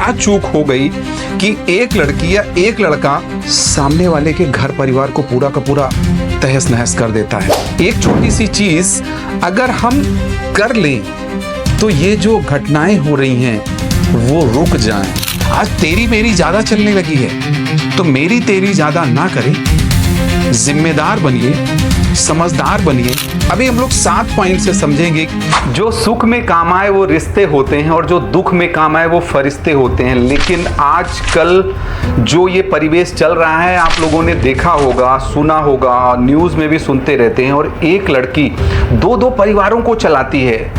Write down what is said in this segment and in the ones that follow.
क्या चूक हो गई कि एक लड़की या एक लड़का सामने वाले के घर परिवार को पूरा का पूरा तहस नहस कर देता है। एक छोटी सी चीज अगर हम कर लें तो ये जो घटनाएं हो रही हैं वो रुक जाएं। आज तेरी मेरी ज्यादा चलने लगी है तो मेरी तेरी ज्यादा ना करें, जिम्मेदार बनिए, समझदार बनिए। अभी हम लोग 7 पॉइंट से समझेंगे। जो सुख में काम आए वो रिश्ते होते हैं और जो दुख में काम आए वो फरिश्ते होते हैं। लेकिन आजकल जो ये परिवेश चल रहा है आप लोगों ने देखा होगा, सुना होगा, न्यूज़ में भी सुनते रहते हैं। और एक लड़की 2 परिवारों को चलाती है।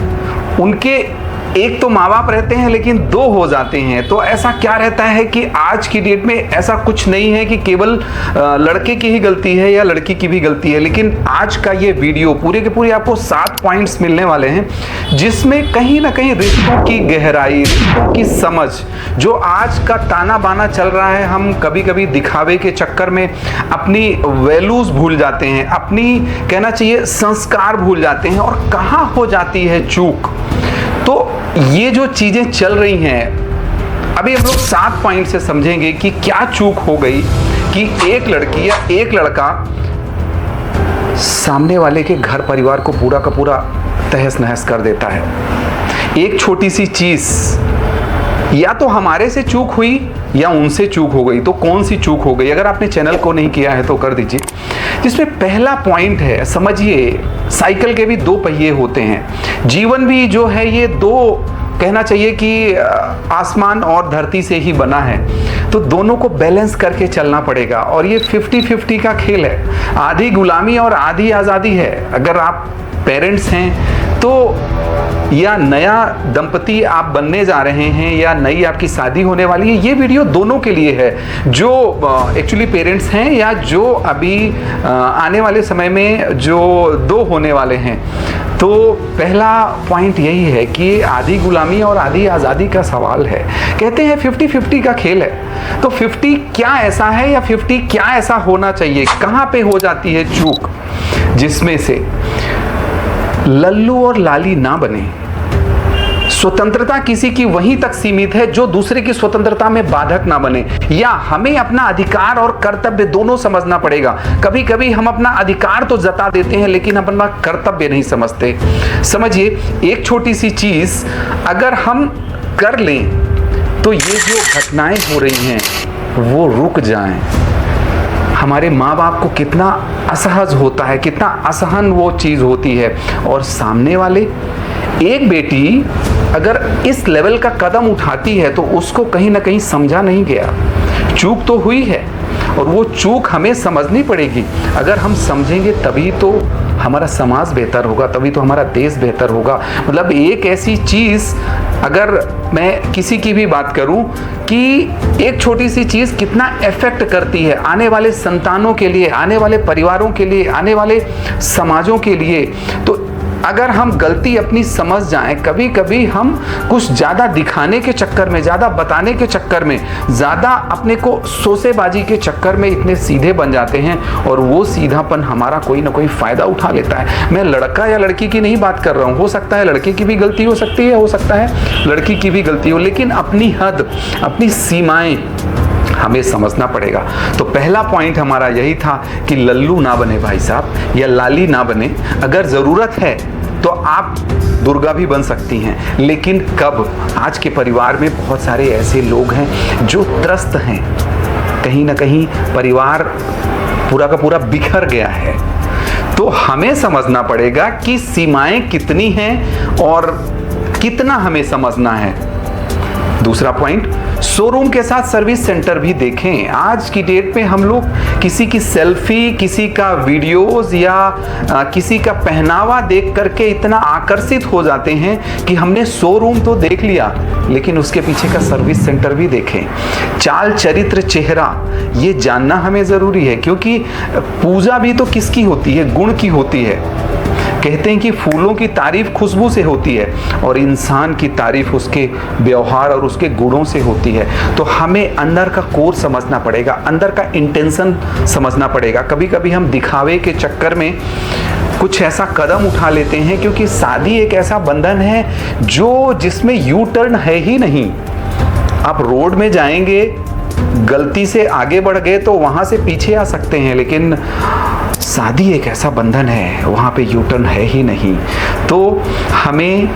उनके एक तो माँ बाप रहते हैं लेकिन 2 हो जाते हैं। तो ऐसा क्या रहता है कि आज की डेट में ऐसा कुछ नहीं है कि केवल लड़के की ही गलती है या लड़की की भी गलती है। लेकिन आज का ये वीडियो पूरे के पूरे आपको 7 पॉइंट्स मिलने वाले हैं जिसमें कहीं ना कहीं रिश्तों की गहराई, रिश्तों की समझ, जो आज का ताना बाना चल रहा है, हम कभी कभी दिखावे के चक्कर में अपनी वैल्यूज भूल जाते हैं, अपनी कहना चाहिए संस्कार भूल जाते हैं। और कहाँ हो जाती है चूक। तो ये जो चीजें चल रही हैं अभी हम लोग 7 पॉइंट से समझेंगे कि क्या चूक हो गई कि एक लड़की या एक लड़का सामने वाले के घर परिवार को पूरा का पूरा तहस नहस कर देता है। एक छोटी सी चीज या तो हमारे से चूक हुई या उनसे चूक हो गई। तो कौन सी चूक हो गई? अगर आपने चैनल को नहीं किया है तो कर दीजिए। जिसमें पहला पॉइंट है, समझिए साइकिल के भी 2 पहिए होते हैं। जीवन भी जो है ये 2 कहना चाहिए कि आसमान और धरती से ही बना है। तो दोनों को बैलेंस करके चलना पड़ेगा और ये 50-50 का खेल है। आधी गुलामी और आधी आज़ादी है। अगर आप पेरेंट्स हैं तो या नया दंपति आप बनने जा रहे हैं या नई आपकी शादी होने वाली है, ये वीडियो दोनों के लिए है। जो एक्चुअली पेरेंट्स हैं या जो अभी आने वाले समय में जो 2 होने वाले हैं। तो पहला पॉइंट यही है कि आधी गुलामी और आधी आज़ादी का सवाल है। कहते हैं 50-50 का खेल है। तो 50 क्या ऐसा है या 50 क्या ऐसा होना चाहिए? कहाँ पे हो जाती है चूक? जिसमें से लल्लू और लाली ना बने। स्वतंत्रता किसी की वहीं तक सीमित है जो दूसरे की स्वतंत्रता में बाधक ना बने। या हमें अपना अधिकार और कर्तव्य दोनों समझना पड़ेगा। कभी कभी हम अपना अधिकार तो जता देते हैं लेकिन अपना कर्तव्य नहीं समझते। समझिए एक छोटी सी चीज अगर हम कर लें तो ये जो घटनाएं हो रही हैं वो रुक जाएं। हमारे माँ बाप को कितना असहज होता है, कितना असहन वो चीज़ होती है। और सामने वाले एक बेटी अगर इस लेवल का कदम उठाती है तो उसको कहीं ना कहीं समझा नहीं गया। चूक तो हुई है और वो चूक हमें समझनी पड़ेगी। अगर हम समझेंगे तभी तो हमारा समाज बेहतर होगा, तभी तो हमारा देश बेहतर होगा। मतलब एक ऐसी चीज़ अगर मैं किसी की भी बात करूं कि एक छोटी सी चीज़ कितना इफेक्ट करती है आने वाले संतानों के लिए, आने वाले परिवारों के लिए, आने वाले समाजों के लिए। तो अगर हम गलती अपनी समझ जाएं, कभी कभी हम कुछ ज़्यादा दिखाने के चक्कर में, ज़्यादा बताने के चक्कर में, ज़्यादा अपने को सोसेबाजी के चक्कर में इतने सीधे बन जाते हैं और वो सीधापन हमारा कोई ना कोई फ़ायदा उठा लेता है। मैं लड़का या लड़की की नहीं बात कर रहा हूँ। हो सकता है लड़के की भी गलती हो सकती है, हो सकता है लड़की की भी गलती हो, लेकिन अपनी हद, अपनी सीमाएँ हमें समझना पड़ेगा। तो पहला पॉइंट हमारा यही था कि लल्लू ना बने भाई साहब, या लाली ना बने। अगर ज़रूरत है तो आप दुर्गा भी बन सकती हैं, लेकिन कब? आज के परिवार में बहुत सारे ऐसे लोग हैं जो त्रस्त हैं। कहीं ना कहीं परिवार पूरा का पूरा बिखर गया है। तो हमें समझना पड़ेगा कि सीमाएं कितनी हैं और कितना हमें समझना है। दूसरा पॉइंट, शोरूम के साथ सर्विस सेंटर भी देखें। आज की डेट में हम लोग किसी की सेल्फी, किसी का वीडियोस या किसी का पहनावा देख करके इतना आकर्षित हो जाते हैं कि हमने शोरूम तो देख लिया लेकिन उसके पीछे का सर्विस सेंटर भी देखें। चाल, चरित्र, चेहरा ये जानना हमें ज़रूरी है, क्योंकि पूजा भी तो किसकी होती है? गुण की होती है। कहते हैं कि फूलों की तारीफ खुशबू से होती है और इंसान की तारीफ उसके व्यवहार और उसके गुणों से होती है। तो हमें अंदर का कोर समझना पड़ेगा, अंदर का इंटेंशन समझना पड़ेगा। कभी कभी हम दिखावे के चक्कर में कुछ ऐसा कदम उठा लेते हैं, क्योंकि शादी एक ऐसा बंधन है जो जिसमें यू टर्न है ही नहीं। आप रोड में जाएंगे, गलती से आगे बढ़ गए तो वहां से पीछे आ सकते हैं, लेकिन शादी एक ऐसा बंधन है, वहां पे यू टर्न है ही नहीं। तो हमें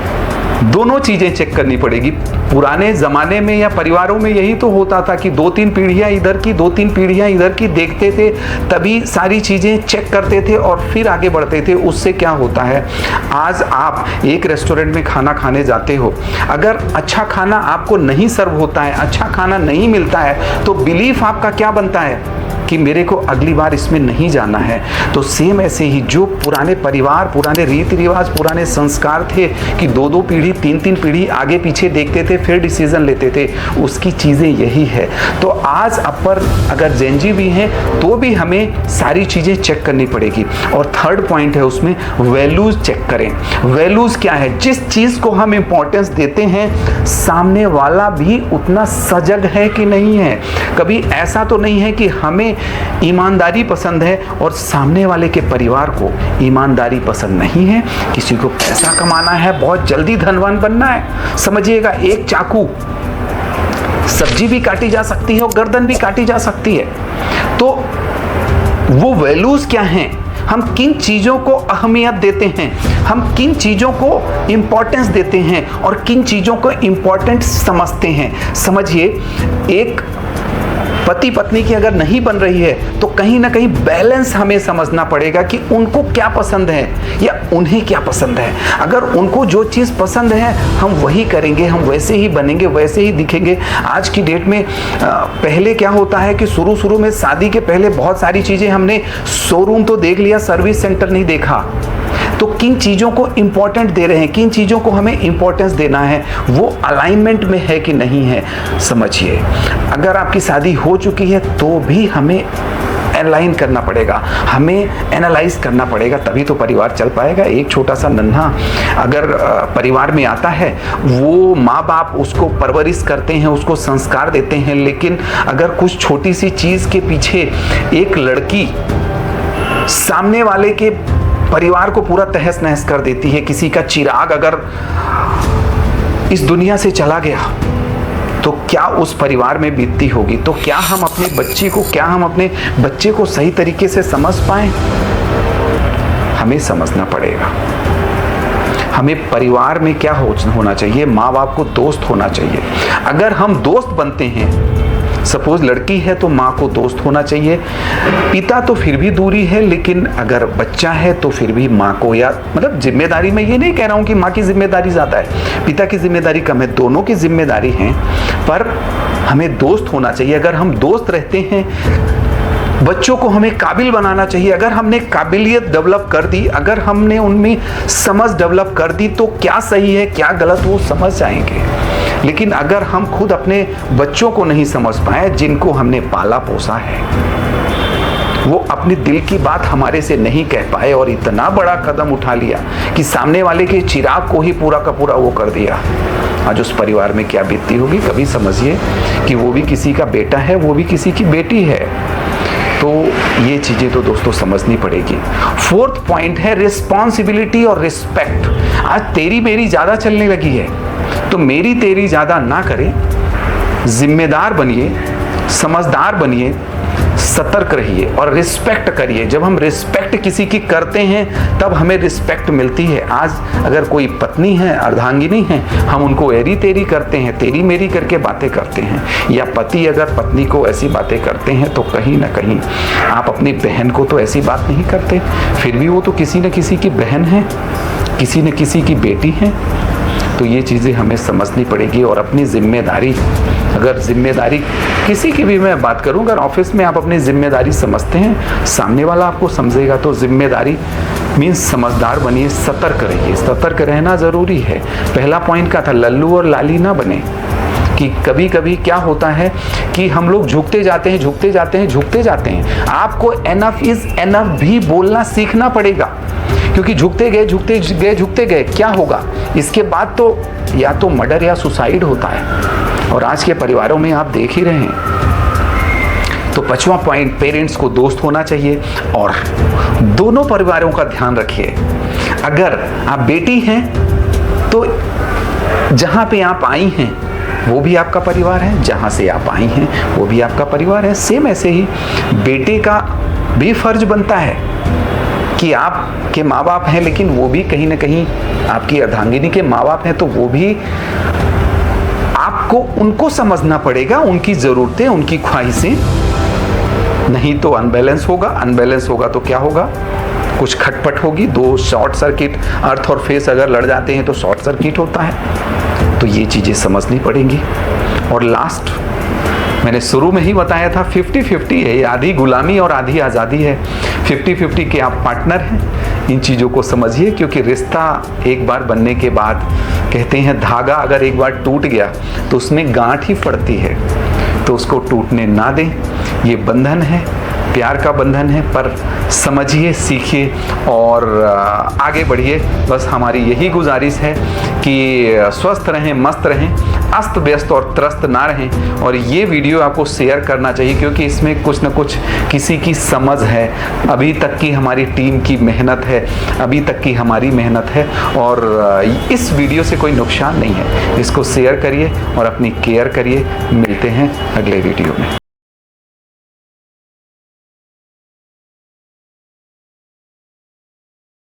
दोनों चीजें चेक करनी पड़ेगी। पुराने ज़माने में या परिवारों में यही तो होता था कि 2-3 पीढ़ियाँ इधर की 2-3 पीढ़ियाँ इधर की देखते थे, तभी सारी चीज़ें चेक करते थे और फिर आगे बढ़ते थे। उससे क्या होता है, आज आप एक रेस्टोरेंट में खाना खाने जाते हो, अगर अच्छा खाना आपको नहीं सर्व होता है, अच्छा खाना नहीं मिलता है, तो बिलीफ आपका क्या बनता है कि मेरे को अगली बार इसमें नहीं जाना है। तो सेम ऐसे ही जो पुराने परिवार, पुराने रीति रिवाज, पुराने संस्कार थे कि 2-2 पीढ़ी 3-3 पीढ़ी आगे पीछे देखते थे फिर डिसीजन लेते थे, उसकी चीज़ें यही है। तो आज अपर अगर जेनजी भी हैं तो भी हमें सारी चीज़ें चेक करनी पड़ेगी। और थर्ड पॉइंट है उसमें वैल्यूज़ चेक करें। वैल्यूज़ क्या है, जिस चीज़ को हम इम्पोर्टेंस देते हैं सामने वाला भी उतना सजग है कि नहीं है। कभी ऐसा तो नहीं है कि हमें ईमानदारी पसंद है और सामने वाले के परिवार को ईमानदारी पसंद नहीं है, किसी को पैसा कमाना है, बहुत जल्दी धनवान बनना है। समझिएगा, एक चाकू सब्जी भी काटी जा सकती है और गर्दन भी काटी जा सकती है। तो वो वैल्यूज क्या हैं, हम किन चीज़ों को अहमियत देते हैं, हम किन चीज़ों को इम्पोर्टेंस देते हैं और किन चीज़ों को इम्पोर्टेंट समझते हैं। समझिए, एक पति पत्नी की अगर नहीं बन रही है तो कहीं ना कहीं बैलेंस हमें समझना पड़ेगा कि उनको क्या पसंद है या उन्हें क्या पसंद है। अगर उनको जो चीज़ पसंद है हम वही करेंगे, हम वैसे ही बनेंगे, वैसे ही दिखेंगे। आज की डेट में पहले क्या होता है कि शुरू में शादी के पहले बहुत सारी चीज़ें हमने शोरूम तो देख लिया, सर्विस सेंटर नहीं देखा। तो किन चीज़ों को इम्पोर्टेंट दे रहे हैं, किन चीज़ों को हमें इम्पोर्टेंस देना है, वो अलाइनमेंट में है कि नहीं है। समझिए, अगर आपकी शादी हो चुकी है तो भी हमें अलाइन करना पड़ेगा, हमें एनालाइज करना पड़ेगा, तभी तो परिवार चल पाएगा। एक छोटा सा नन्हा अगर परिवार में आता है, वो माँ बाप उसको परवरिश करते हैं, उसको संस्कार देते हैं, लेकिन अगर कुछ छोटी सी चीज़ के पीछे एक लड़की सामने वाले के परिवार को पूरा तहस नहस कर देती है, किसी का चिराग अगर इस दुनिया से चला गया तो क्या उस परिवार में बीतती होगी। तो क्या हम अपने बच्चे को सही तरीके से समझ पाए, हमें समझना पड़ेगा। हमें परिवार में क्या होना चाहिए, माँ बाप को दोस्त होना चाहिए। अगर हम दोस्त बनते हैं, सपोज लड़की है तो माँ को दोस्त होना चाहिए, पिता तो फिर भी दूरी है, लेकिन अगर बच्चा है तो फिर भी माँ को, या मतलब जिम्मेदारी, मैं ये नहीं कह रहा हूँ कि माँ की जिम्मेदारी ज़्यादा है, पिता की जिम्मेदारी कम है, दोनों की जिम्मेदारी है, पर हमें दोस्त होना चाहिए। अगर हम दोस्त रहते हैं, बच्चों को हमें काबिल बनाना चाहिए। अगर हमने काबिलियत डेवलप कर दी, अगर हमने उनमें समझ डेवलप कर दी, तो क्या सही है क्या गलत वो समझ जाएंगे। लेकिन अगर हम खुद अपने बच्चों को नहीं समझ पाए, जिनको हमने पाला पोसा है, वो अपने दिल की बात हमारे से नहीं कह पाए और इतना बड़ा कदम उठा लिया कि सामने वाले के चिराग को ही पूरा का पूरा वो कर दिया, आज उस परिवार में क्या बीतती होगी। कभी समझिए कि वो भी किसी का बेटा है, वो भी किसी की बेटी है। तो ये चीज़ें तो दोस्तों समझनी पड़ेगी। फोर्थ पॉइंट है रिस्पॉन्सिबिलिटी और रिस्पेक्ट। आज तेरी मेरी ज़्यादा चलने लगी है, तो मेरी तेरी ज़्यादा ना करें, जिम्मेदार बनिए, समझदार बनिए, सतर्क रहिए और रिस्पेक्ट करिए। जब हम रिस्पेक्ट किसी की करते हैं तब हमें रिस्पेक्ट मिलती है। आज अगर कोई पत्नी है, अर्धांगिनी है, हम उनको एरी तेरी करते हैं, तेरी मेरी करके बातें करते हैं, या पति अगर पत्नी को ऐसी बातें करते हैं, तो कहीं ना कहीं आप अपनी बहन को तो ऐसी बात नहीं करते, फिर भी वो तो किसी न किसी की बहन है, किसी न किसी की बेटी है। तो ये चीज़ें हमें समझनी पड़ेगी और अपनी जिम्मेदारी, अगर जिम्मेदारी किसी की भी मैं बात करूं, अगर ऑफिस में आप अपनी जिम्मेदारी समझते हैं, सामने वाला आपको समझेगा। तो जिम्मेदारी मीन्स समझदार बनिए, सतर्क रहिए। सतर्क रहना ज़रूरी है। पहला पॉइंट क्या था, लल्लू और लाली ना बने। कि कभी कभी क्या होता है कि हम लोग झुकते जाते हैं। आपको एनफ इज एनफ भी बोलना सीखना पड़ेगा, क्योंकि झुकते गए क्या होगा, इसके बाद तो या तो मर्डर या सुसाइड होता है। और आज के परिवारों में आप देख ही रहे हैं। तो 5वां पॉइंट, पेरेंट्स को दोस्त होना चाहिए और दोनों परिवारों का ध्यान रखिए। अगर आप बेटी हैं तो जहां पे आप आई हैं वो भी आपका परिवार है, जहाँ से आप आई हैं वो भी आपका परिवार है। सेम ऐसे ही बेटे का भी फर्ज बनता है कि आपके माँ बाप हैं, लेकिन वो भी कहीं ना कहीं आपकी अर्धांगिनी के माँ बाप हैं, तो वो भी आपको उनको समझना पड़ेगा, उनकी ज़रूरतें, उनकी ख्वाहिशें। नहीं तो अनबैलेंस होगा तो क्या होगा, कुछ खटपट होगी, दो शॉर्ट सर्किट, अर्थ और फेस अगर लड़ जाते हैं तो शॉर्ट सर्किट होता है। तो ये चीज़ें समझनी पड़ेंगी। और लास्ट मैंने शुरू में ही बताया था 50-50 है, आधी गुलामी और आधी आज़ादी है। 50-50 के आप पार्टनर हैं। इन चीज़ों को समझिए, क्योंकि रिश्ता एक बार बनने के बाद कहते हैं धागा अगर एक बार टूट गया तो उसमें गांठ ही पड़ती है, तो उसको टूटने ना दें। ये बंधन है, प्यार का बंधन है, पर समझिए, सीखिए और आगे बढ़िए। बस हमारी यही गुजारिश है कि स्वस्थ रहें, मस्त रहें, अस्त व्यस्त और त्रस्त ना रहें। और ये वीडियो आपको शेयर करना चाहिए, क्योंकि इसमें कुछ न कुछ किसी की समझ है, अभी तक की हमारी टीम की मेहनत है, अभी तक की हमारी मेहनत है, और इस वीडियो से कोई नुकसान नहीं है। इसको शेयर करिए और अपनी केयर करिए। मिलते हैं अगले वीडियो में।